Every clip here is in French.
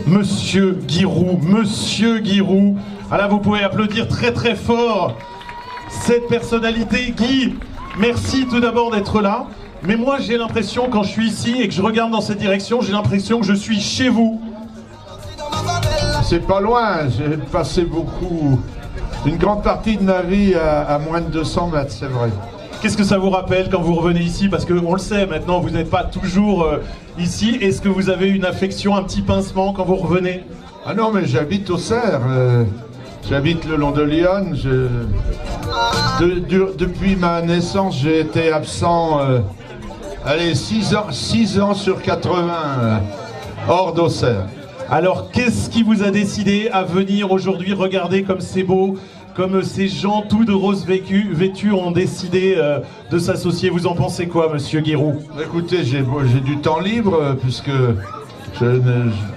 Monsieur Guiroux, Monsieur Guiroux. Ah là, vous pouvez applaudir très très fort cette personnalité. Guy, merci tout d'abord d'être là. Mais moi, j'ai l'impression, quand je suis ici et que je regarde dans cette direction, j'ai l'impression que je suis chez vous. C'est pas loin, j'ai passé une grande partie de ma vie à moins de 200 mètres, c'est vrai. Qu'est-ce que ça vous rappelle quand vous revenez ici? Parce qu'on le sait maintenant, vous n'êtes pas toujours ici. Est-ce que vous avez une affection, un petit pincement quand vous revenez? Ah non, mais j'habite au Cerf, j'habite le long de Lyon. Depuis ma naissance, j'ai été absent, 6 ans sur 80, hors d'Auxerre. Alors, qu'est-ce qui vous a décidé à venir aujourd'hui? Regardez comme c'est beau, comme ces gens tout de rose vêtus ont décidé de s'associer. Vous en pensez quoi, Monsieur Guiroux? Écoutez, j'ai du temps libre, puisque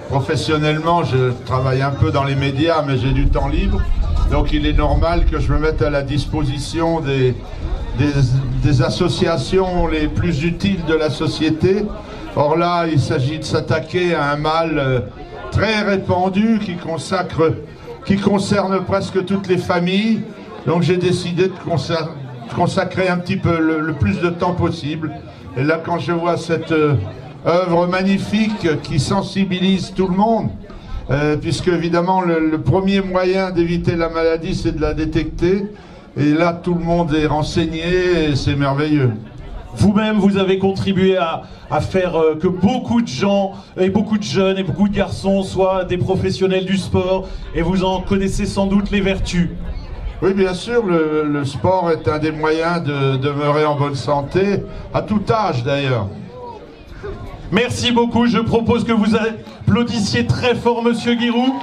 professionnellement, je travaille un peu dans les médias, mais j'ai du temps libre. Donc il est normal que je me mette à la disposition des associations les plus utiles de la société. Or là, il s'agit de s'attaquer à un mal très répandu qui concerne presque toutes les familles. Donc j'ai décidé de consacrer un petit peu le plus de temps possible. Et là, quand je vois cette œuvre magnifique qui sensibilise tout le monde, puisque évidemment le premier moyen d'éviter la maladie, c'est de la détecter. Et là, tout le monde est renseigné et c'est merveilleux. Vous-même, vous avez contribué à faire que beaucoup de gens, et beaucoup de jeunes, et beaucoup de garçons soient des professionnels du sport, et vous en connaissez sans doute les vertus. Oui, bien sûr, le sport est un des moyens de demeurer en bonne santé, à tout âge d'ailleurs. Merci beaucoup, je propose que vous applaudissiez très fort Monsieur Guiroux.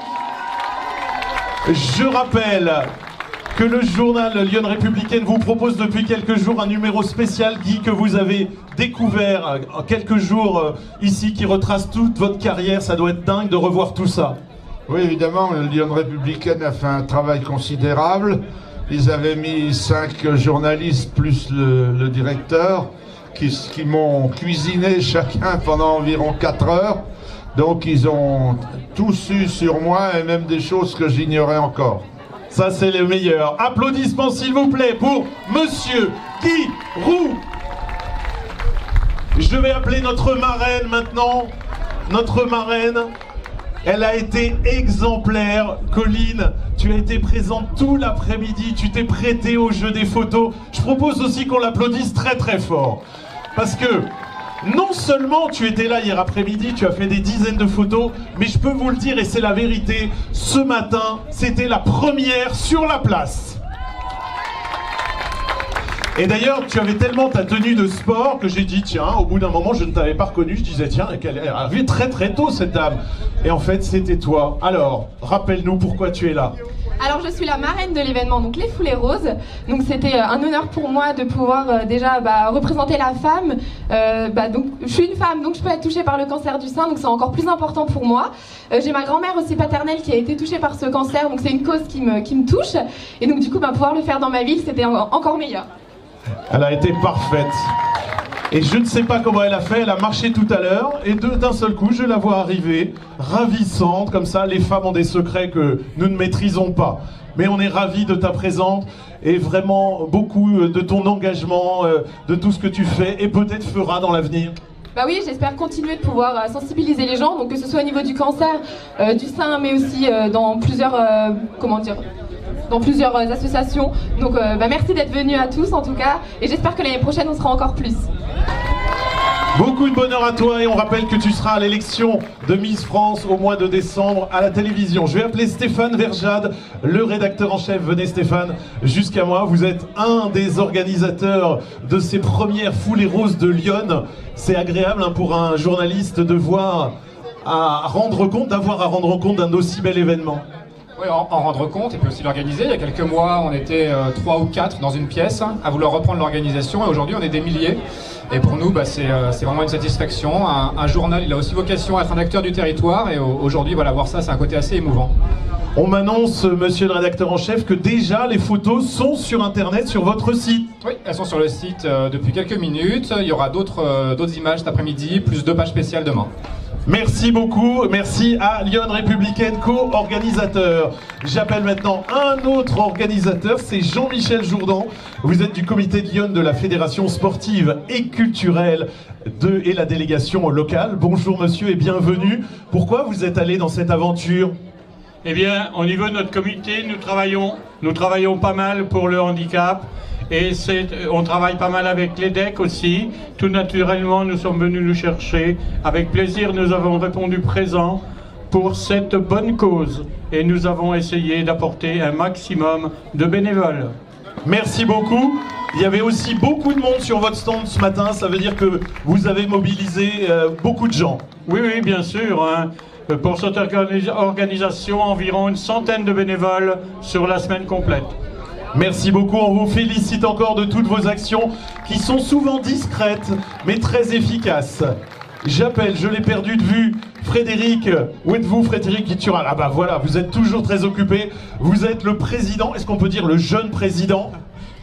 Je rappelle que le journal Lyon Républicaine vous propose depuis quelques jours un numéro spécial, Guy, que vous avez découvert en quelques jours ici, qui retrace toute votre carrière. Ça doit être dingue de revoir tout ça. Oui, évidemment, le Lyon Républicaine a fait un travail considérable. Ils avaient mis 5 journalistes plus le directeur qui m'ont cuisiné chacun pendant environ 4 heures. Donc ils ont tout su sur moi et même des choses que j'ignorais encore. Ça, c'est le meilleur. Applaudissements, s'il vous plaît, pour Monsieur Guiroux. Je vais appeler notre marraine maintenant. Notre marraine, elle a été exemplaire. Colline, tu as été présente tout l'après-midi. Tu t'es prêtée au jeu des photos. Je propose aussi qu'on l'applaudisse très très fort. Parce que non seulement tu étais là hier après-midi, tu as fait des dizaines de photos, mais je peux vous le dire, et c'est la vérité, ce matin, c'était la première sur la place. Et d'ailleurs, tu avais tellement ta tenue de sport que j'ai dit, tiens, au bout d'un moment, je ne t'avais pas reconnu, je disais, tiens, elle est arrivée très très tôt, cette dame. Et en fait, c'était toi. Alors, rappelle-nous pourquoi tu es là. Alors je suis la marraine de l'événement, donc les Foulées Roses. Donc c'était un honneur pour moi de pouvoir déjà représenter la femme. Donc je suis une femme, donc je peux être touchée par le cancer du sein, donc c'est encore plus important pour moi. J'ai ma grand-mère aussi paternelle qui a été touchée par ce cancer, donc c'est une cause qui me touche. Et donc du coup, pouvoir le faire dans ma ville, c'était encore meilleur. Elle a été parfaite. Et je ne sais pas comment elle a fait, elle a marché tout à l'heure, et d'un seul coup, je la vois arriver, ravissante, comme ça. Les femmes ont des secrets que nous ne maîtrisons pas. Mais on est ravis de ta présence, et vraiment beaucoup de ton engagement, de tout ce que tu fais, et peut-être feras dans l'avenir. Bah oui, j'espère continuer de pouvoir sensibiliser les gens, donc que ce soit au niveau du cancer, du sein, mais aussi dans plusieurs, dans plusieurs associations. Donc merci d'être venus à tous en tout cas, et j'espère que l'année prochaine on sera encore plus. Beaucoup de bonheur à toi, et on rappelle que tu seras à l'élection de Miss France au mois de décembre à la télévision. Je vais appeler Stéphane Verjade, le rédacteur en chef. Venez Stéphane, jusqu'à moi. Vous êtes un des organisateurs de ces premières Foulées Roses de Lyon. C'est agréable pour un journaliste de voir d'avoir à rendre compte d'un aussi bel événement. Oui, en rendre compte et puis aussi l'organiser. Il y a quelques mois, on était 3 ou 4 dans une pièce à vouloir reprendre l'organisation, et aujourd'hui on est des milliers. Et pour nous, c'est vraiment une satisfaction. Un journal, il a aussi vocation à être un acteur du territoire, et aujourd'hui, voir ça, c'est un côté assez émouvant. On m'annonce, monsieur le rédacteur en chef, que déjà les photos sont sur internet, sur votre site. Oui, elles sont sur le site depuis quelques minutes. Il y aura d'autres images cet après-midi, plus 2 pages spéciales demain. Merci beaucoup, merci à Lyon Républicaine, co-organisateur. J'appelle maintenant un autre organisateur, c'est Jean-Michel Jourdan. Vous êtes du comité de Lyon de la Fédération sportive et culturelle et la délégation locale. Bonjour monsieur et bienvenue. Pourquoi vous êtes allé dans cette aventure ? Eh bien, au niveau de notre comité, nous travaillons pas mal pour le handicap et on travaille pas mal avec l'EDEC aussi. Tout naturellement, nous sommes venus nous chercher. Avec plaisir, nous avons répondu présent pour cette bonne cause et nous avons essayé d'apporter un maximum de bénévoles. Merci beaucoup. Il y avait aussi beaucoup de monde sur votre stand ce matin, ça veut dire que vous avez mobilisé beaucoup de gens. Oui, oui, bien sûr. Hein. Pour cette organisation, environ une centaine de bénévoles sur la semaine complète. Merci beaucoup, on vous félicite encore de toutes vos actions qui sont souvent discrètes mais très efficaces. J'appelle, je l'ai perdu de vue, Frédéric. Où êtes-vous, Frédéric Guitural? Ah bah voilà, vous êtes toujours très occupé. Vous êtes le président, est-ce qu'on peut dire le jeune président?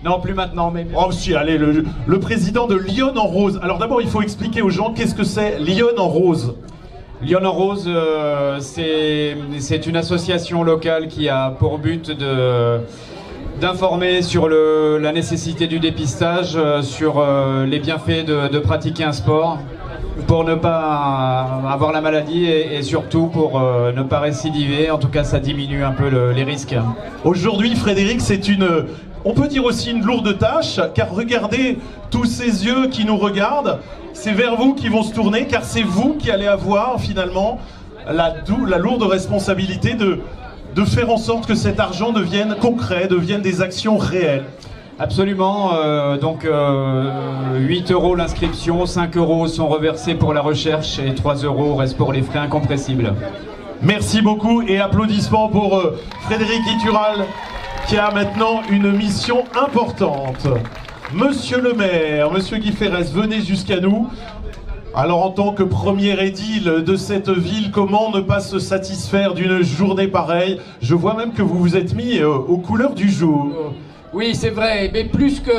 Non, plus maintenant, mais... Oh si, allez, le président de Lyon en Rose. Alors d'abord, il faut expliquer aux gens qu'est-ce que c'est Lyon en Rose. Lyon en Rose, c'est une association locale qui a pour but d'informer sur la nécessité du dépistage, sur les bienfaits de pratiquer un sport, pour ne pas avoir la maladie et surtout pour ne pas récidiver. En tout cas, ça diminue un peu les risques. Aujourd'hui, Frédéric, c'est on peut dire aussi une lourde tâche, car regardez tous ces yeux qui nous regardent, c'est vers vous qui vont se tourner, car c'est vous qui allez avoir finalement la lourde responsabilité de faire en sorte que cet argent devienne concret, devienne des actions réelles. Absolument, donc 8 € l'inscription, 5 € sont reversés pour la recherche et 3 € restent pour les frais incompressibles. Merci beaucoup et applaudissements pour Frédéric Guitural qui a maintenant une mission importante. Monsieur le maire, monsieur Guy Ferrès, venez jusqu'à nous. Alors en tant que premier édile de cette ville, comment ne pas se satisfaire d'une journée pareille? Je vois même que vous vous êtes mis aux couleurs du jour. Oui, c'est vrai, mais plus que...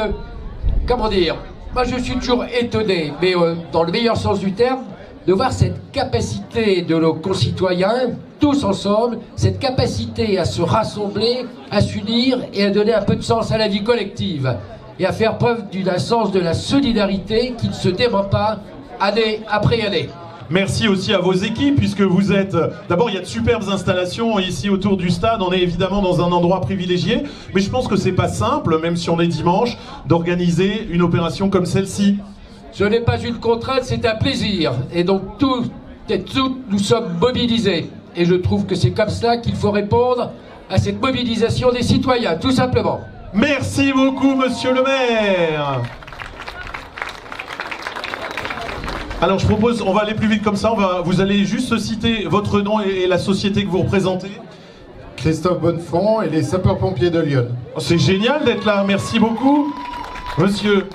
Comment dire? Moi, je suis toujours étonné, mais dans le meilleur sens du terme, de voir cette capacité de nos concitoyens, tous ensemble, cette capacité à se rassembler, à s'unir et à donner un peu de sens à la vie collective. Et à faire preuve d'un sens de la solidarité qui ne se dément pas année après année. Merci aussi à vos équipes, puisque vous êtes... D'abord, il y a de superbes installations ici autour du stade. On est évidemment dans un endroit privilégié. Mais je pense que c'est pas simple, même si on est dimanche, d'organiser une opération comme celle-ci. Ce n'est pas une contrainte, c'est un plaisir. Et donc, tous et toutes, nous sommes mobilisés. Et je trouve que c'est comme ça qu'il faut répondre à cette mobilisation des citoyens, tout simplement. Merci beaucoup, monsieur le maire. Alors je propose, on va aller plus vite comme ça, vous allez juste citer votre nom et la société que vous représentez. Christophe Bonnefond et les sapeurs-pompiers de Lyon. Oh, c'est génial d'être là, merci beaucoup. Monsieur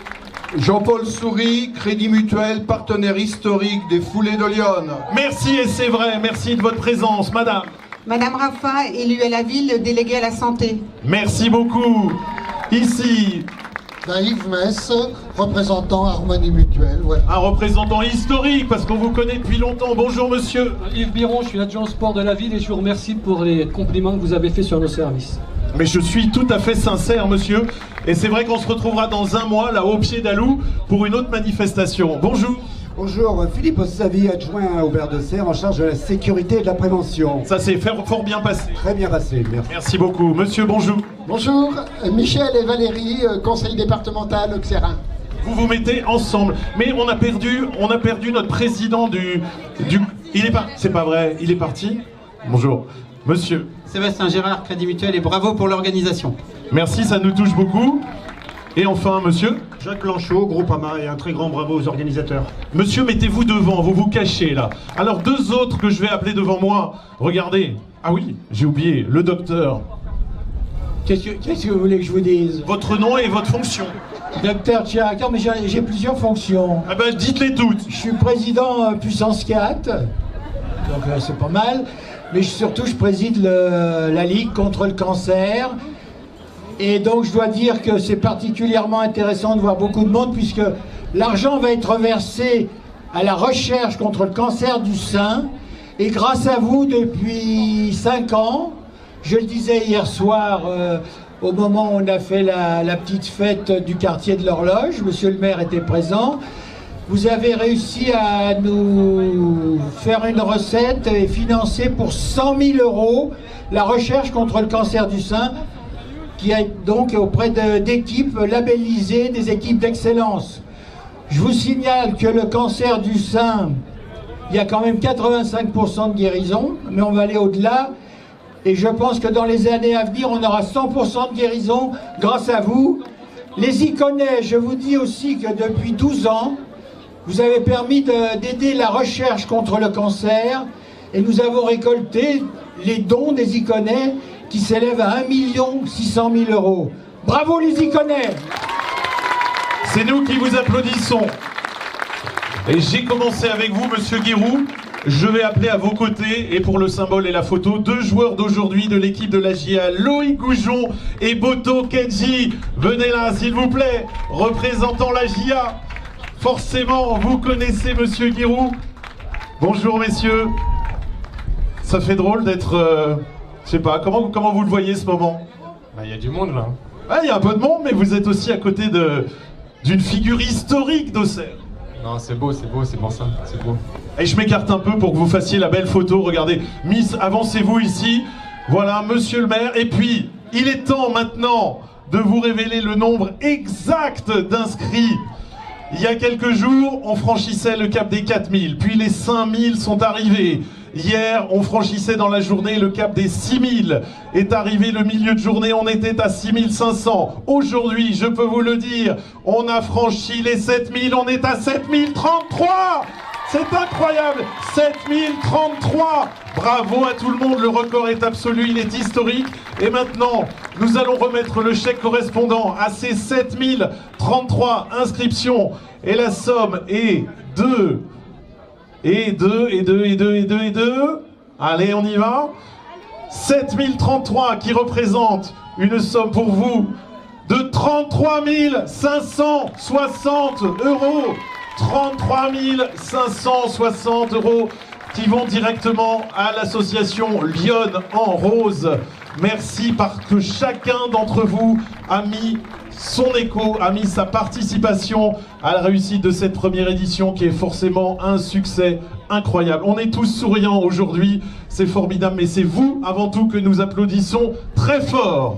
Jean-Paul Souris, Crédit Mutuel, partenaire historique des Foulées de Lyon. Merci et c'est vrai, merci de votre présence, madame. Madame Raffin, élue à la ville, déléguée à la santé. Merci beaucoup. Ici... Yves Mess, représentant Harmonie Mutuelle. Voilà. Un représentant historique, parce qu'on vous connaît depuis longtemps. Bonjour monsieur. Yves Biron, je suis l'adjoint au sport de la ville et je vous remercie pour les compliments que vous avez faits sur nos services. Mais je suis tout à fait sincère monsieur. Et c'est vrai qu'on se retrouvera dans un mois, là, au pied d'Alou, pour une autre manifestation. Bonjour. Bonjour, Philippe Ossavi, adjoint au maire de Serres, en charge de la sécurité et de la prévention. Ça s'est fort bien passé. Très bien passé, merci. Merci beaucoup. Monsieur, bonjour. Bonjour, Michel et Valérie, conseil départemental Auxerre. Vous vous mettez ensemble. Mais on a perdu notre président du... Il est parti. C'est pas vrai, il est parti. Bonjour. Monsieur. Sébastien Gérard, Crédit Mutuel, et bravo pour l'organisation. Merci, ça nous touche beaucoup. Et enfin, monsieur Jacques Blanchot, Groupama, et un très grand bravo aux organisateurs. Monsieur, mettez-vous devant, vous vous cachez là. Alors, deux autres que je vais appeler devant moi. Regardez. Ah oui, j'ai oublié, le docteur. Qu'est-ce que vous voulez que je vous dise? Votre nom et votre fonction. Docteur Tchirac, mais j'ai plusieurs fonctions. Ah ben, dites-les toutes. Je suis président Puissance 4, donc c'est pas mal. Mais surtout, je préside la Ligue contre le cancer. Et donc je dois dire que c'est particulièrement intéressant de voir beaucoup de monde puisque l'argent va être versé à la recherche contre le cancer du sein. Et grâce à vous, depuis 5 ans, je le disais hier soir, au moment où on a fait la petite fête du quartier de l'Horloge, monsieur le maire était présent, vous avez réussi à nous faire une recette et financer pour 100 000 € la recherche contre le cancer du sein, qui est donc auprès d'équipes labellisées, des équipes d'excellence. Je vous signale que le cancer du sein, il y a quand même 85% de guérison, mais on va aller au-delà. Et je pense que dans les années à venir, on aura 100% de guérison grâce à vous. Les Iconais, je vous dis aussi que depuis 12 ans, vous avez permis d'aider la recherche contre le cancer et nous avons récolté les dons des Iconais qui s'élèvent à 1 600 000 €. Bravo les Iconais! C'est nous qui vous applaudissons. Et j'ai commencé avec vous, monsieur Guéroux. Je vais appeler à vos côtés, et pour le symbole et la photo, 2 joueurs d'aujourd'hui de l'équipe de la GIA, Loïc Goujon et Boto Kenji. Venez là, s'il vous plaît, représentant la GIA. Forcément, vous connaissez monsieur Guéroux. Bonjour, messieurs. Ça fait drôle d'être... je sais pas, comment vous le voyez ce moment? Bah, y a du monde là. Ah, il y a un peu de monde, mais vous êtes aussi à côté d'une figure historique d'Auxerre. Non, c'est beau, c'est pour ça, c'est beau. Et je m'écarte un peu pour que vous fassiez la belle photo. Regardez, Miss, avancez-vous ici. Voilà, monsieur le maire. Et puis, il est temps maintenant de vous révéler le nombre exact d'inscrits. Il y a quelques jours, on franchissait le cap des 4000, puis les 5000 sont arrivés. Hier, on franchissait dans la journée le cap des 6000. Est arrivé le milieu de journée, on était à 6500. Aujourd'hui, je peux vous le dire, on a franchi les 7000, on est à 7033. C'est incroyable, 7033. Bravo à tout le monde, le record est absolu, il est historique. Et maintenant, nous allons remettre le chèque correspondant à ces 7033 inscriptions. Et la somme est de... Et 2. Allez, on y va. 7033 qui représente une somme pour vous de 33 560 €. 33 560 € qui vont directement à l'association Lyon en Rose. Merci parce que chacun d'entre vous a mis son écho, a mis sa participation à la réussite de cette première édition qui est forcément un succès incroyable. On est tous souriants aujourd'hui, c'est formidable, mais c'est vous avant tout que nous applaudissons très fort.